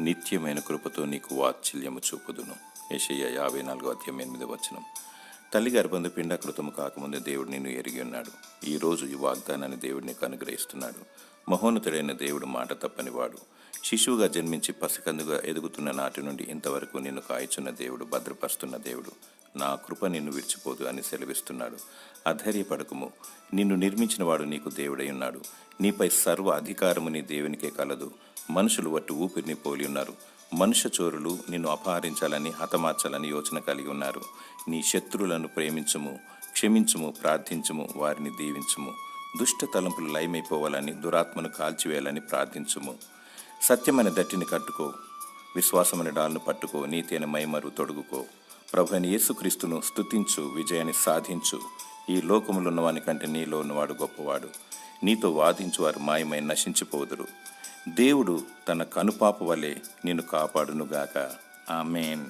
నిత్యమైన కృపతో నీకు వాత్సల్యము చూపుదును. యెషయా 54:8. తల్లి గర్భందు పిండాకృతము కాకముందే దేవుడు నిన్ను ఎరిగి ఉన్నాడు. ఈరోజు ఈ వాగ్దానాన్ని దేవుడు నీకు అనుగ్రహిస్తున్నాడు. మహోన్నతుడైన దేవుడు మాట తప్పనివాడు. శిశువుగా జన్మించి పసికందుగా ఎదుగుతున్న నాటి నుండి ఇంతవరకు నిన్ను కాయచున్న దేవుడు, భద్రపరుస్తున్న దేవుడు. నా కృప నిన్ను విడిచిపోదు అని సెలవిస్తున్నాడు. అధైర్యపడకుము, నిన్ను నిర్మించిన వాడు నీకు దేవుడై ఉన్నాడు. నీపై సర్వ అధికారము నీ దేవునికే కలదు. మనుషులు వట్టు ఊపిరిని పోలి ఉన్నారు. మనుష్య చోరులు నిన్ను అపహరించాలని, హతమార్చాలని యోచన కలిగి ఉన్నారు. నీ శత్రువులను ప్రేమించుము, క్షమించుము, ప్రార్థించుము, వారిని దీవించుము. దుష్ట తలంపులు లయమైపోవాలని, దురాత్మను కాల్చివేయాలని ప్రార్థించుము. సత్యమైన దట్టిని కట్టుకో, విశ్వాసమైన డాల్ను పట్టుకో, నీతి అయిన మైమరు తొడుగుకో. ప్రభు అయిన యేసుక్రీస్తును స్తుతించు, విజయాన్ని సాధించు. ఈ లోకములో ఉన్నవాని కంటే నీలో ఉన్నవాడు గొప్పవాడు. నీతో వాదించు వారు మాయమై నశించిపోదురు. దేవుడు తన కనుపాప వలె నిన్ను కాపాడునుగాక. ఆమేన్.